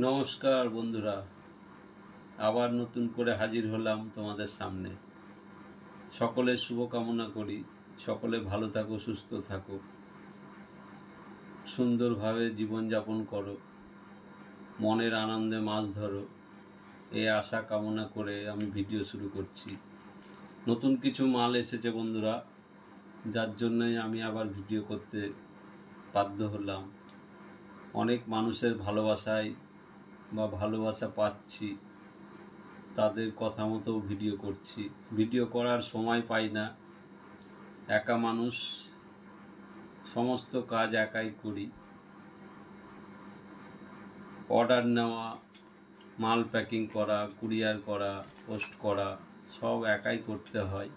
নমস্কার বন্ধুরা, আবার নতুন করে হাজির হলাম তোমাদের সামনে। সকলের শুভকামনা করি, সকলে ভালো থাকো, সুস্থ থাকো, সুন্দরভাবে জীবনযাপন করো, মনের আনন্দে মাছ ধরো, এই আশা কামনা করে আমি ভিডিও শুরু করছি। নতুন কিছু মাল এসেছে বন্ধুরা, যার জন্যই আমি আবার ভিডিও করতে বাধ্য হলাম। অনেক মানুষের ভালোবাসায় বা ভালোবাসা পাচ্ছি, তাদের কথা মতো ভিডিও করছি। ভিডিও করার সময় পাই না, একা মানুষ, সমস্ত কাজ একাই করি। অর্ডার নেওয়া, মাল প্যাকিং করা, কুরিয়ার করা, পোস্ট করা সব একাই করতে হয়।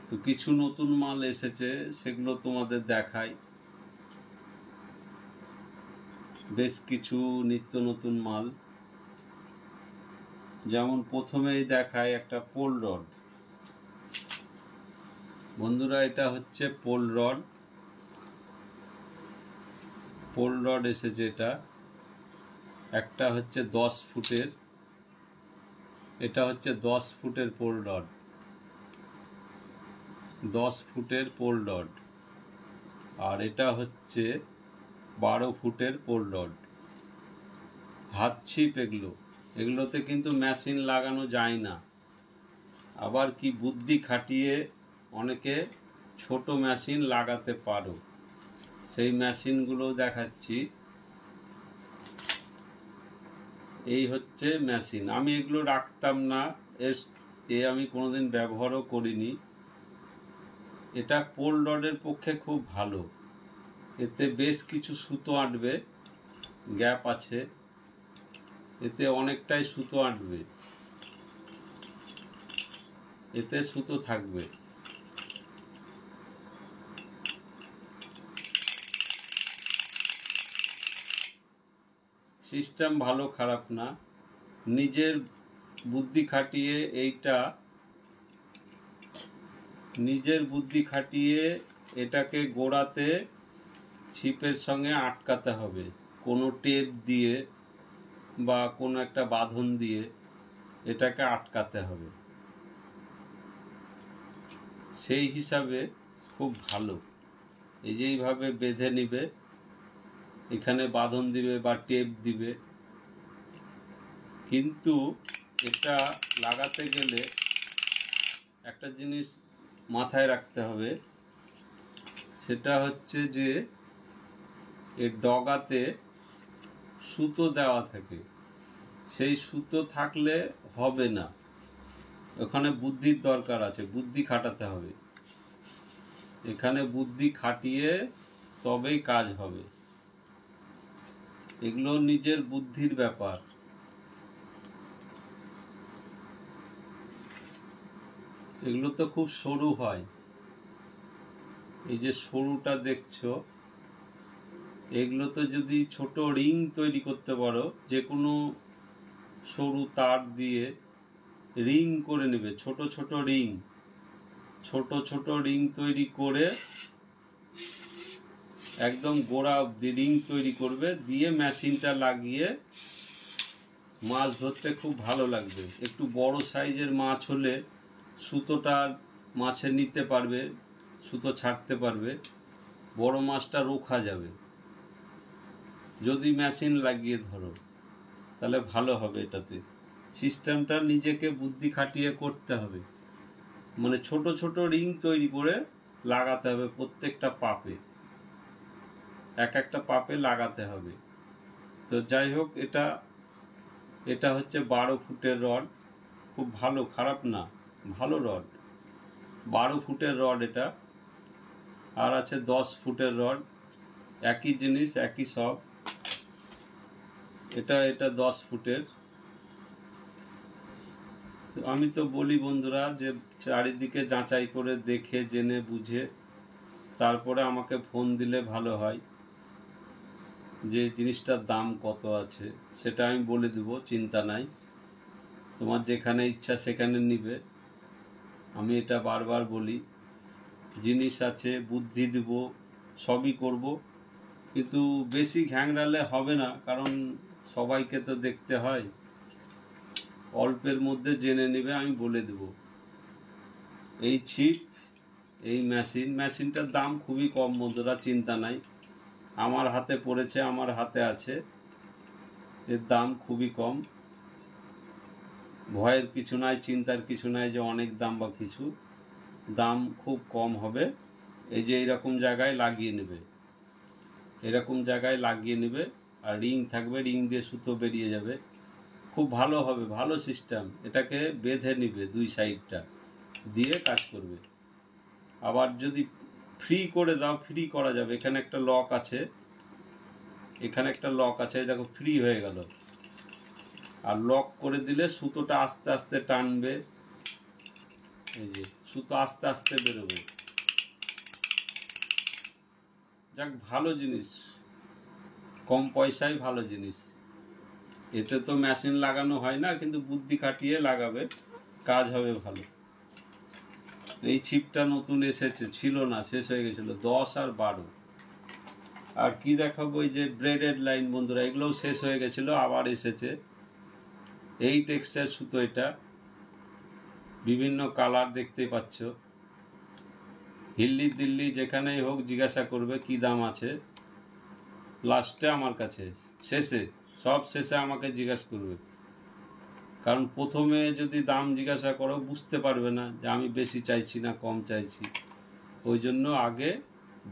তো কিছু নতুন মাল এসেছে, সেগুলো তোমাদের দেখাই। বেশ কিছু নিত্য নতুন মাল, যেমন প্রথমেই দেখায় একটা পোল রড। বন্ধুরা, এটা হচ্ছে পোল রড। পোল রড এসেছে, এটা একটা হচ্ছে 10 ফুটের, এটা হচ্ছে 10 ফুটের পোল রড, 10 ফুটের পোল রড। আর এটা হচ্ছে 12 ফুটের পোল রড। হাত ছিপ এগুলোতে কিন্তু মেশিন লাগানো যায় না। আবার কি বুদ্ধি খাটিয়ে অনেকে ছোট মেশিন লাগাতে পারো, সেই মেশিনগুলো দেখাচ্ছি। এই হচ্ছে মেশিন। আমি এগুলো রাখতাম না, আমি কোনোদিন ব্যবহারও করিনি। এটা পোল রডের পক্ষে খুব ভালো, এতে বেশ কিছু সুতো আঁটবে, গ্যাপ আছে, এতে অনেকটাই সুতো আঁটবে, এতে সুতো থাকবে। সিস্টেম ভালো, খারাপ না। নিজের বুদ্ধি খাটিয়ে এটাকে গোড়াতে ছিপের সঙ্গে আটকাতে হবে, কোনো টেপ দিয়ে বা কোনো একটা বাঁধন দিয়ে এটাকে আটকাতে হবে। সেই হিসাবে খুব ভালো। এই যে এইভাবে বেঁধে নিবে, এখানে বাঁধন দিবে বা টেপ দিবে। কিন্তু এটা লাগাতে গেলে একটা জিনিস মাথায় রাখতে হবে, সেটা হচ্ছে যে এর ডগাতে সুতো দেওয়া থাকে। সেই সুতো থাকলে হবে না, ওখানে বুদ্ধির দরকার আছে, বুদ্ধি খাটাতে হবে। এখানে বুদ্ধি খাটিয়ে তবেই কাজ হবে। এগুলো নিজের বুদ্ধির ব্যাপার। এগুলো তো খুব সরু হয়, এই যে সরুটা দেখছো, এগুলোতে যদি ছোট রিং তৈরি করতে পারো, যে কোনো সরু তার দিয়ে রিং করে নেবে, ছোট ছোট রিং তৈরি করে একদম গোড়া অব্দি রিং তৈরি করবে, দিয়ে মেশিনটা লাগিয়ে মাছ ধরতে খুব ভালো লাগবে। একটু বড় সাইজের মাছ হলে সুতোটা মাছে নিতে পারবে, সুতো ছাড়তে পারবে, বড় মাছটা রোখা যাবে। যদি মেশিন লাগিয়ে ধরো তাহলে ভালো হবে। এটাতে সিস্টেমটা নিজেকে বুদ্ধি খাটিয়ে করতে হবে, মানে ছোট ছোট রিং তৈরি করে লাগাতে হবে, প্রত্যেকটা পাপে, এক একটা পাপে লাগাতে হবে। তো যাই হোক, এটা হচ্ছে 12 ফুটের রড, খুব ভালো, খারাপ না, ভালো রড। 12 ফুটের রড এটা। আর আছে 10 ফুটের রড, একই জিনিস, একই সব। এটা 10 ফুটের। আমি তো বলি বন্ধুরা, যে চারিদিকে যাচাই করে দেখে জেনে বুঝে তারপরে আমাকে ফোন দিলে ভালো হয়। যে জিনিসটার দাম কত আছে সেটা আমি বলে দেবো, চিন্তা নাই। তোমার যেখানে ইচ্ছা সেখানে নিবে। আমি এটা বারবার বলি, জিনিস আছে, বুদ্ধি দেব, সবই করব, কিন্তু বেশি ঘ্যাংড়ালে হবে না, কারণ সবাইকে তো দেখতে হয়। অল্পের মধ্যে জেনে নেবে, আমি বলে দেব। এই ছিপ, এই মেশিনটার দাম খুবই কম বন্ধুরা, চিন্তা নাই। আমার হাতে পড়েছে, আমার হাতে আছে, এর দাম খুবই কম। ভয়ের কিছু নাই, চিন্তার কিছু নাই যে অনেক দাম বা কিছু, দাম খুব কম হবে। এই যে এইরকম জায়গায় লাগিয়ে নেবে, এরকম জায়গায় লাগিয়ে নেবে, আর রিং থাকবে, রিং দিয়ে সুতো বেরিয়ে যাবে। খুব ভালো হবে, ভালো সিস্টেম। এটাকে বেঁধে নিবে, দুই সাইডটা দিয়ে কাজ করবে। আবার যদি ফ্রি করে দাও, ফ্রি করা যাবে। এখানে একটা লক আছে, এখানে একটা লক আছে, দেখো ফ্রি হয়ে গেল। আর লক করে দিলে সুতোটা আস্তে আস্তে টানবে, এই যে সুতো আস্তে আস্তে বেরোবে। যাক, ভালো জিনিস, কম পয়সায় ভালো জিনিস। এতে তো মেশিন লাগানো হয় না, কিন্তু বুদ্ধি খাটিয়ে লাগাবে, কাজ হবে ভালো। এই ছিপটা নতুন এসেছে, ছিল না, শেষ হয়ে গেছিল, 10 আর 12। আর কি দেখাবো, এই যে ব্রেডেড লাইন বন্ধুরা, এগুলোও শেষ হয়ে গেছিল, আবার এসেছে। এই টেক্সচার সুতো, এটা বিভিন্ন কালার দেখতেই পাচ্ছ। হিল্লি দিল্লি যেখানেই হোক জিজ্ঞাসা করবে কি দাম আছে, লাস্টে আমার কাছে, শেষে, সব শেষে আমাকে জিজ্ঞাসা করবে। কারণ প্রথমে যদি দাম জিজ্ঞাসা করো বুঝতে পারবে না যে আমি বেশি চাইছি না কম চাইছি। ওই জন্য আগে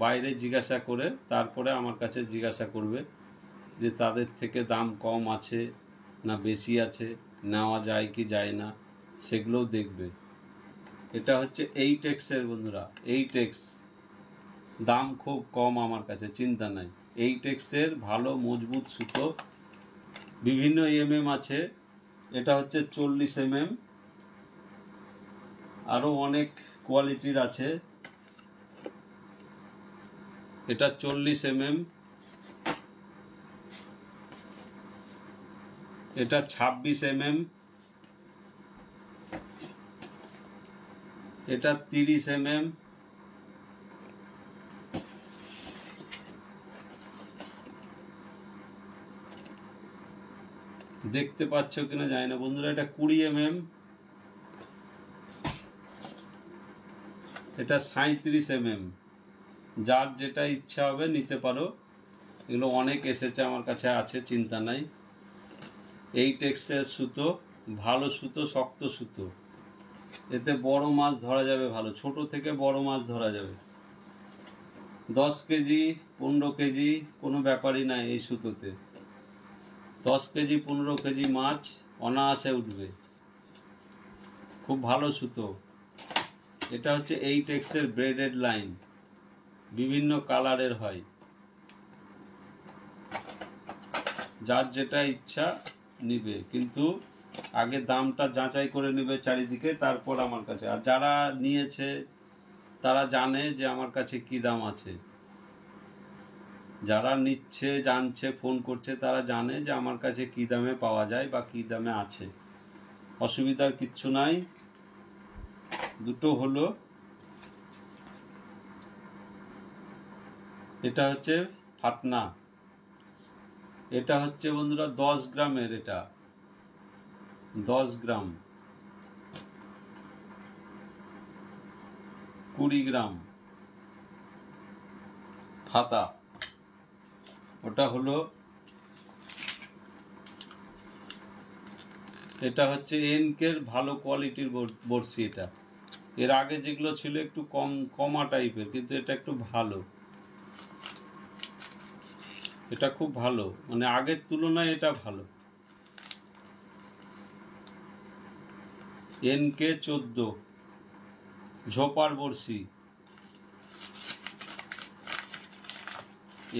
বাইরে জিজ্ঞাসা করে তারপরে আমার কাছে জিজ্ঞাসা করবে যে তাদের থেকে দাম কম আছে না বেশি আছে, নেওয়া যায় কি যায় না, সেগুলোও দেখবে। এটা হচ্ছে এই টেক্সের বন্ধুরা, এই টেক্স, দাম খুব কম আমার কাছে, চিন্তা নাই। এই টেক্সের ভালো মজবুত সুতো, বিভিন্ন আছে। এটা হচ্ছে 40 আরও অনেক কোয়ালিটির আছে। এটা 40 এটা 26 এটা 30 দেখতে পাচ্ছ কিনা জানি না বন্ধুরা। এটা 20 এটা 37 যার যেটা ইচ্ছা হবে নিতে পারো। এগুলো অনেক এসেছে, আমার কাছে আছে, চিন্তা নাই। এই টেক্সের সুতো, ভালো সুতো, শক্ত সুতো, এতে বড় মাছ ধরা যাবে ভালো, ছোট থেকে বড় মাছ ধরা যাবে। 10 কেজি 15 কেজি কোনো ব্যাপারই নাই এই সুতোতে। 10 কেজি 15 কেজি মাছ অনায়াসে উঠবে, খুব ভালো সুতো। এটা হচ্ছে এই টেক্সের ব্রেডেড লাইন, বিভিন্ন কালারের হয়, যার যেটা ইচ্ছা নিবে, কিন্তু আগে দামটা যাচাই করে নেবে চারিদিকে, তারপর আমার কাছে। আর যারা নিয়েছে তারা জানে যে আমার কাছে কি দাম আছে, যারা নিচ্ছে জানছে ফোন করছে তারা জানে যে আমার কাছে কি দামে পাওয়া যায় বা কি দামে আছে। অসুবিধার কিচ্ছু নাই। দুটো হলো, এটা হচ্ছে ফাতনা, এটা হচ্ছে বন্ধুরা 10 গ্রামের, এটা 10 গ্রাম, 20 গ্রাম ফাতা। ওটা হলো, এটা হচ্ছে এনকের ভালো কোয়ালিটির বড়শি। এটা এর আগে যেগুলো ছিল একটু কমা টাইপের, কিন্তু এটা একটু ভালো, এটা খুব ভালো, মানে আগের তুলনায় এটা ভালো। এনকে 14 ঝোপার বড়শি,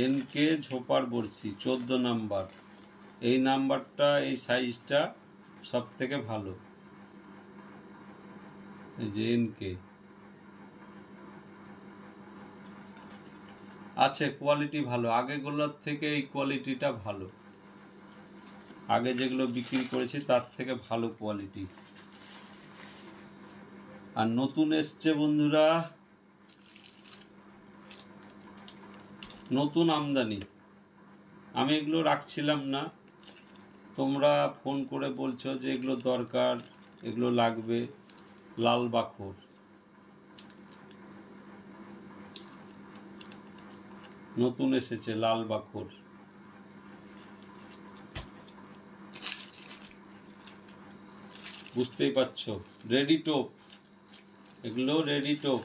এনকে ঝোপার বড়শি 14 নাম্বার। এই নাম্বারটা, এই সাইজটা সব থেকে ভালো। এই যে এনকে আছে, কোয়ালিটি ভালো, আগেগুলোর থেকে এই কোয়ালিটিটা ভালো, আগে যেগুলো বিক্রি করেছি তার থেকে ভালো কোয়ালিটি। আর নতুন এসছে বন্ধুরা, নতুন আমদানি। আমি এগুলো রাখছিলাম না, তোমরা ফোন করে বলছো যে এগুলো দরকার, এগুলো লাগবে। লাল বাখর নতুন এসেছে, লাল বাখর। বুঝতেই পারছো, রেডি টোপ, এগুলো রেডি টোপ।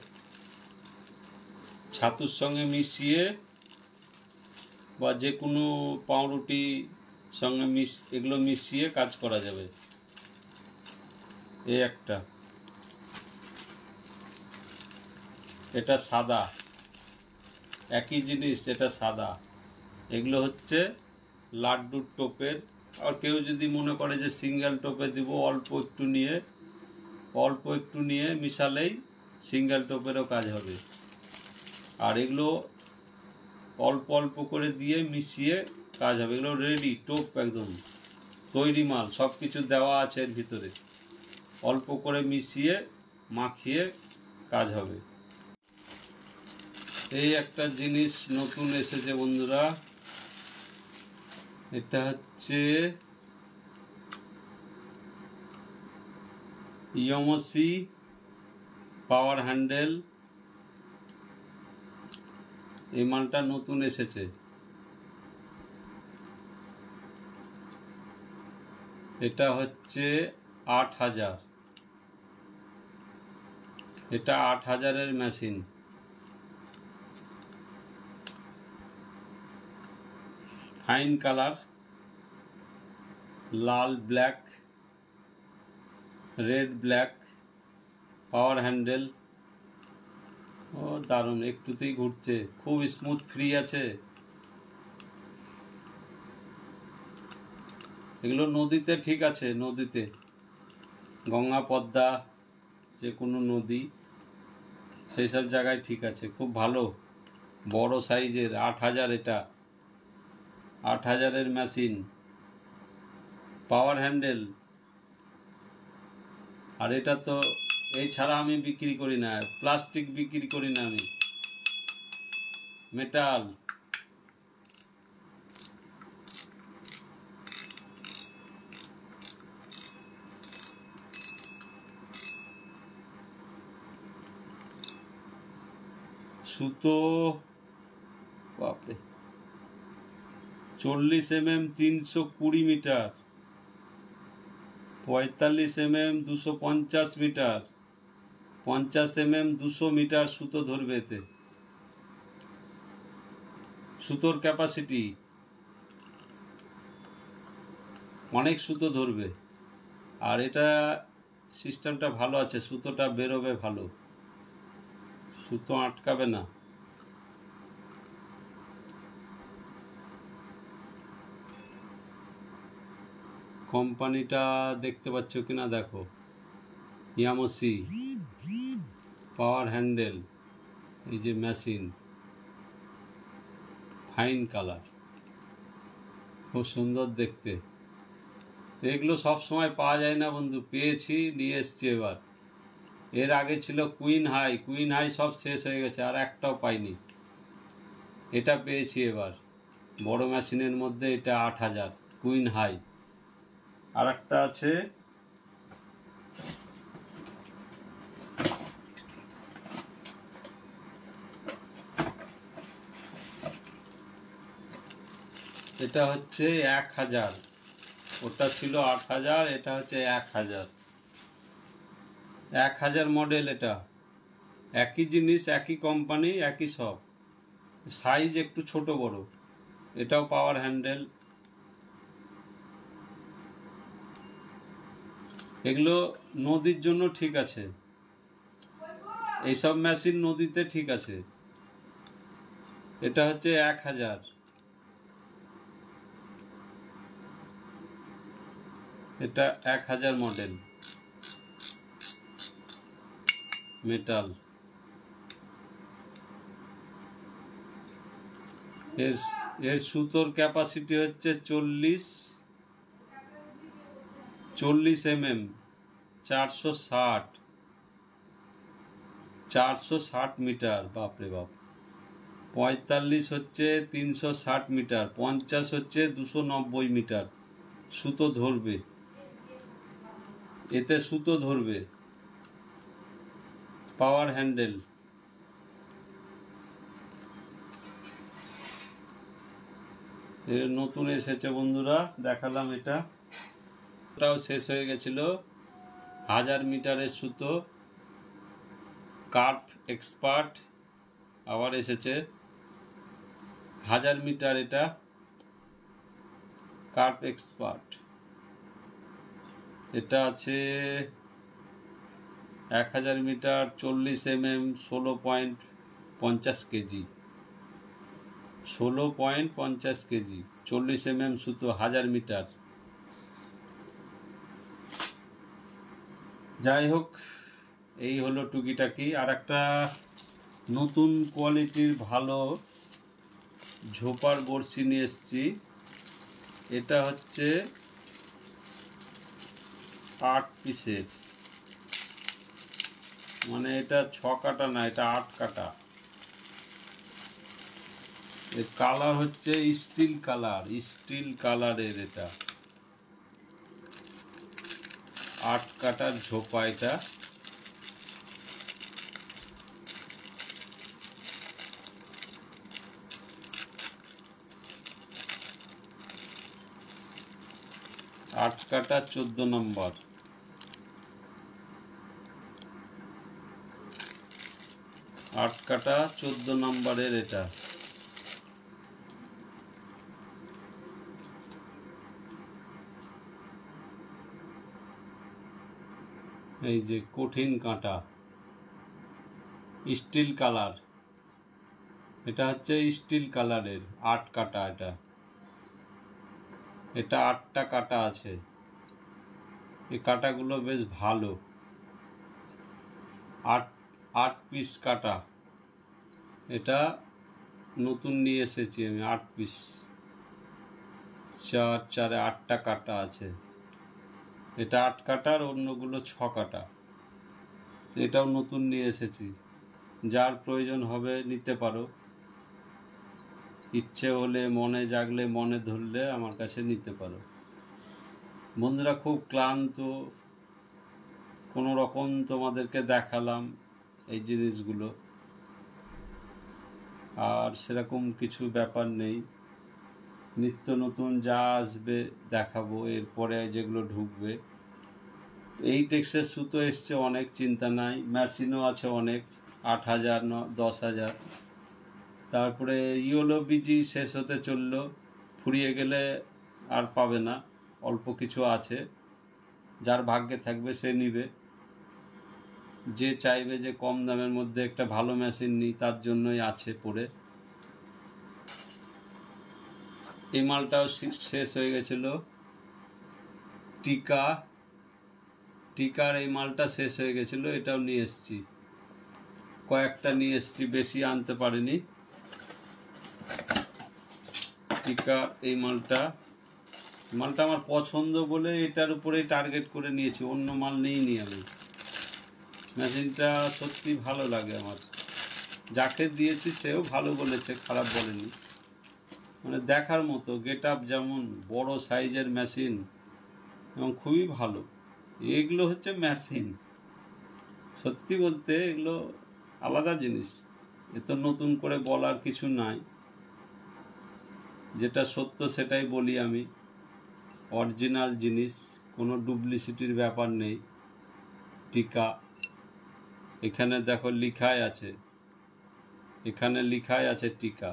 ছাতুর সঙ্গে মিশিয়ে বা যে কোনো পাউরুটি সঙ্গে এগুলো মিশিয়ে কাজ করা যাবে। এই একটা, এটা সাদা, একই জিনিস, এটা সাদা। এগুলো হচ্ছে লাড্ডুর টোপের। আর কেউ যদি মনে করে যে সিঙ্গেল টোপে দিব, অল্প একটু নিয়ে মিশালেই সিঙ্গেল টোপেরও কাজ হবে। আর এগুলো অল্প অল্প করে দিয়ে মিশিয়ে কাজ হবে। এগুলো রেডি টোপ, একদম তৈরি মাল, সব কিছু দেওয়া আছে এর ভিতরে। অল্প করে মিশিয়ে মাখিয়ে কাজ হবে। এই একটা জিনিস নতুন এসেছে বন্ধুরা, এটা হচ্ছে ইয়ামাসি পাওয়ার হ্যান্ডেল। এই মালটা নতুন এসেছে। এটা হচ্ছে 8000, এটা 8000-এর মেশিন। ফাইন কালার, লাল ব্ল্যাক, রেড ব্ল্যাক, পাওয়ার হ্যান্ডেল। ও দারুণ, একটুতেই ঘুরছে, খুব স্মুথ, ফ্রি আছে। এগুলো নদীতে ঠিক আছে, নদীতে গঙ্গা পদ্মা যে কোনো নদী, সেই সব জায়গায় ঠিক আছে, খুব ভালো, বড় সাইজের। 8000, এটা 8000-এর মেশিন, পাওয়ার হ্যান্ডেল। আর এটা তো এই ছাড়া আমি বিক্রি করি না, প্লাস্টিক বিক্রি করি না আমি, মেটাল। সুতো বাপরে, 40 mm 320 metre, 45 mm 250 metre, 50 mm 200 metre সুতো ধরবে এতে। সুতোর ক্যাপাসিটি অনেক সুতো ধরবে। আর এটা সিস্টেমটা ভালো আছে, সুতোটা বেরোবে ভালো, সুতো আটকাবে না। কোম্পানিটা দেখতে পাচ্ছ কিনা দেখো, ইয়ামাসি পাওয়ার হ্যান্ডেল। এই যে মেশিন, ফাইন কালার, খুব সুন্দর দেখতে। এগুলো সব সময় পাওয়া যায় না বন্ধু, পেয়েছি, নিয়ে এসছি এবার। এর আগে ছিল কুইন হাই, সব শেষ হয়ে গেছে, আর একটাও পাইনি। এটা পেয়েছি এবার, বড় মেশিনের মধ্যে এটা 8000, কুইন হাই। আর একটা আছে, এটা হচ্ছে 1000, ওটা ছিল 8000, এটা হচ্ছে 1000। 1000 মডেল। এটা একই জিনিস, একই কোম্পানি, একই সব, সাইজ একটু ছোট বড়। এটাও পাওয়ার হ্যান্ডেল। এগুলো নদীর জন্য ঠিক আছে, এইসব মেশিন নদীতে ঠিক আছে। এটা হচ্ছে 1000, এটা 1000 মডেল, মেটাল। এর সুতোর ক্যাপাসিটি হচ্ছে 40 mm, 460 মিটার। বাপরে বাপ, 45 হচ্ছে 360 মিটার, 50 হচ্ছে 290 মিটার সুতো ধরবে, এতে সুতো ধরবে। পাওয়ার হ্যান্ডেল, নতুন এসেছে বন্ধুরা, দেখালাম। এটাও শেষ হয়ে গেছিল। 1000 মিটারের সুতো, কার্ভ এক্সপার্ট আবার এসেছে। 1000 মিটার, এটা কার্ভ এক্সপার্ট। এটা আছে 1000 metre, 40 mm, 16.50 kg, 16.50 kg, 40 mm সুতো, 1000 মিটার। যাই হোক, এই হলো টুকিটাকি। আর একটা নতুন কোয়ালিটির ভালো ঝোপার বড়শি নিয়ে এসেছি। এটা হচ্ছে 8 পিসের, মানে এটা 6 কাটা না, এটা 8 কাটা। এর কালার হচ্ছে স্টিল কালার, স্টিল কালারের। এটা 8 কাটার ঝোপা। এটা আট কাটা 14 নম্বর। আট কাটা 14 নম্বরের এটা। এই যে কঠিন কাঁটা, স্টিল কালার। এটা হচ্ছে স্টিল কালারের 8 কাটা। এটা 8টা কাটা আছে। এই কাটাগুলো বেশ ভালো। 8 পিস কাটা। এটা নতুন নিয়ে এসেছি আমি। 8 পিস, 4 4 8টা কাটা আছে। এটা 8 কাটার, অন্যগুলো 6 কাটা। এটাও নতুন নিয়ে এসেছি। যার প্রয়োজন হবে নিতে পারো। ইচ্ছে হলে, মনে জাগলে, মনে ধরলে আমার কাছে নিতে পারো। বন্ধুরা, খুব ক্লান্ত, কোনো রকম তোমাদেরকে দেখালাম এই জিনিসগুলো, আর সেরকম কিছু ব্যাপার নেই। নিত্য নতুন যা আসবে দেখাবো, এরপরে যেগুলো ঢুকবে। এই টেক্সের সুতো এসছে অনেক, চিন্তা নাই। মেশিনও আছে অনেক, 8000, 10,000। তারপরে ইয়োলো বিজি শেষ হতে চললো, ফুরিয়ে গেলে আর পাবে না। অল্প কিছু আছে, যার ভাগ্যে থাকবে সে নিবে। যে চাইবে যে কম দামের মধ্যে একটা ভালো মেশিন নিই, তার জন্যই আছে পড়ে। এই মালটাও শেষ হয়ে গেছিল। টিকার এই মালটা শেষ হয়ে গেছিল, এটাও নিয়ে এসেছি। কয়েকটা নিয়ে এসেছি, বেশি আনতে পারিনি। টিকা এই মালটা আমার পছন্দ বলে এটার উপরেই টার্গেট করে নিয়েছি, অন্য মাল নিইনি আমি। মেশিনটা সত্যি ভালো লাগে আমার। যাকে দিয়েছি সেও ভালো বলেছে, খারাপ বলেনি। মানে দেখার মতো, গেট আপ যেমন, বড় সাইজের মেশিন এবং খুবই ভালো। এগুলো হচ্ছে মেশিন, সত্যি বলতে এগুলো আলাদা জিনিস। এ তো নতুন করে বলার কিছু নাই, যেটা সত্য সেটাই বলি আমি। অরিজিনাল জিনিস, কোনো ডুপ্লিসিটির ব্যাপার নেই। টিকা এখানে দেখো লেখাই আছে, এখানে লেখাই আছে টিকা।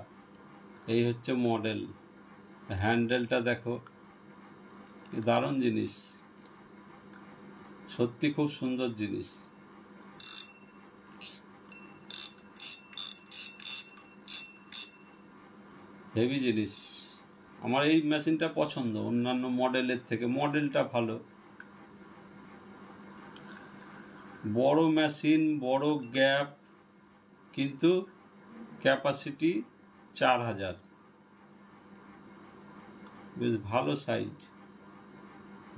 এই হচ্ছে মডেল। হ্যান্ডেলটা দেখো, দারুণ জিনিস, সত্যি খুব সুন্দর জিনিস। হেভি জিনিস। আমার এই মেশিনটা পছন্দ অন্যান্য মডেলের থেকে, মডেলটা ভালো। বড় মেশিন, বড় গ্যাপ, কিন্তু ক্যাপাসিটি 4000। বেশ ভালো সাইজ,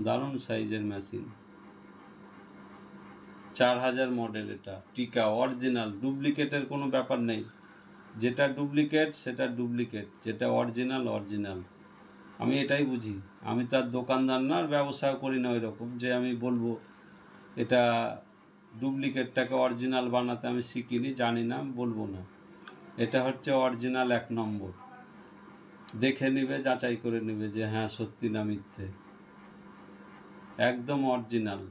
দারুণ সাইজের মেশিন। 4000 মডেল। এটা টিকা অরিজিনাল, ডুপ্লিকেটের কোনো ব্যাপার নেই। যেটা ডুপ্লিকেট সেটা ডুপ্লিকেট, যেটা অরিজিনাল অরিজিনাল। আমি এটাই বুঝি। আমি তার দোকানদার না, আর ব্যবসা করি না ওই রকম যে আমি বলবো এটা ডুপ্লিকেটটাকে অরিজিনাল বানাতে আমি শিখিনি, জানি না, বলবো না। এটা হচ্ছে অরিজিনাল 1 নম্বর। দেখে নিবে, যাচাই করে নিবে যে হ্যাঁ সত্যি না মিথ্যে, একদম অরিজিনাল।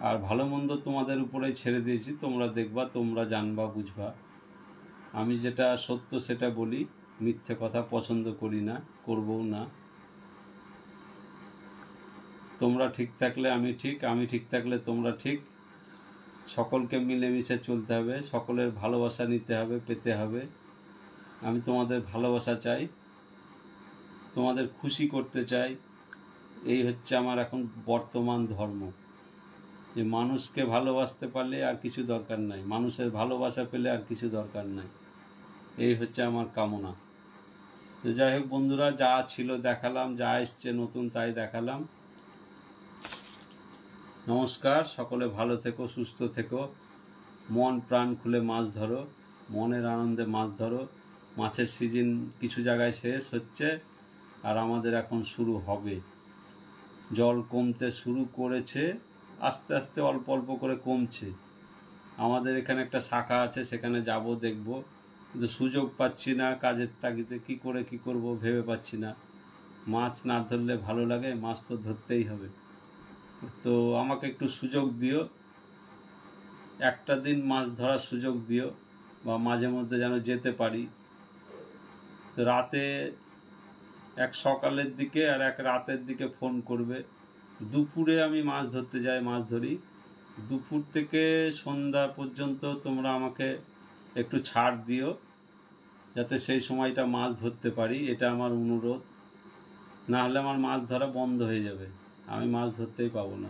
আর ভালো মন্দ তোমাদের উপরেই ছেড়ে দিয়েছি, তোমরা দেখবা, তোমরা জানবা, বুঝবা। আমি যেটা সত্য সেটা বলি, মিথ্যে কথা পছন্দ করি না, করবও না। তোমরা ঠিক থাকলে আমি ঠিক, আমি ঠিক থাকলে তোমরা ঠিক। সকলকে মিলেমিশে চলতে হবে, সকলের ভালোবাসা নিতে হবে, পেতে হবে। আমি তোমাদের ভালোবাসা চাই, তোমাদের খুশি করতে চাই। এই হচ্ছে আমার এখন বর্তমান ধর্ম, যে মানুষকে ভালোবাসতে পারলে আর কিছু দরকার নাই, মানুষের ভালোবাসা পেলে আর কিছু দরকার নাই। এই হচ্ছে আমার কামনা। তো যাই হোক বন্ধুরা, যা ছিল দেখালাম, যা এসছে নতুন তাই দেখালাম। নমস্কার, সকলে ভালো থেকো, সুস্থ থেকো, মন প্রাণ খুলে মাছ ধরো, মনের আনন্দে মাছ ধরো। মাছের সিজন কিছু জায়গায় শেষ হচ্ছে, আর আমাদের এখন শুরু হবে। জল কমতে শুরু করেছে, আস্তে আস্তে অল্প অল্প করে কমছে। আমাদের এখানে একটা শাখা আছে, সেখানে যাব, দেখব, কিন্তু সুযোগ পাচ্ছি না, কাজের তাগিদে কি করে কি করব ভেবে পাচ্ছি না। মাছ না ধরলে ভালো লাগে, মাছ তো ধরতেই হবে। তো আমাকে একটু সুযোগ দিও, একটা দিন মাছ ধরার সুযোগ দিও, বা মাঝে মধ্যে যেন যেতে পারি। রাতে এক সকালের দিকে আর এক রাতের দিকে ফোন করবে। দুপুরে আমি মাছ ধরতে যাই, মাছ ধরি। দুপুর থেকে সন্ধ্যা পর্যন্ত তোমরা আমাকে একটু ছাড় দিও, যাতে সেই সময়টা মাছ ধরতে পারি, এটা আমার অনুরোধ। না হলে আমার মাছ ধরা বন্ধ হয়ে যাবে, আমি মাছ ধরতেই পাবো না।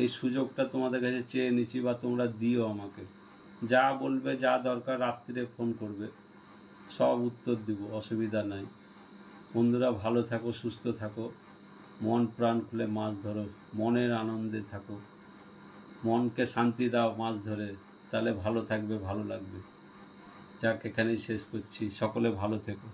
এই সুযোগটা তোমাদের কাছে চেয়ে নিচ্ছি, বা তোমরা দিও আমাকে। যা বলবে, যা দরকার রাত্রিরে ফোন করবে, সব উত্তর দিব, অসুবিধা নাই। বন্ধুরা ভালো থাকো, সুস্থ থাকো, মন প্রাণ খুলে মাছ ধরো, মনের আনন্দে থাকো, মনকে শান্তি দাও মাছ ধরে, তাহলে ভালো থাকবে, ভালো লাগবে। যাক, এখানেই শেষ করছি। সকলে ভালো থেকো।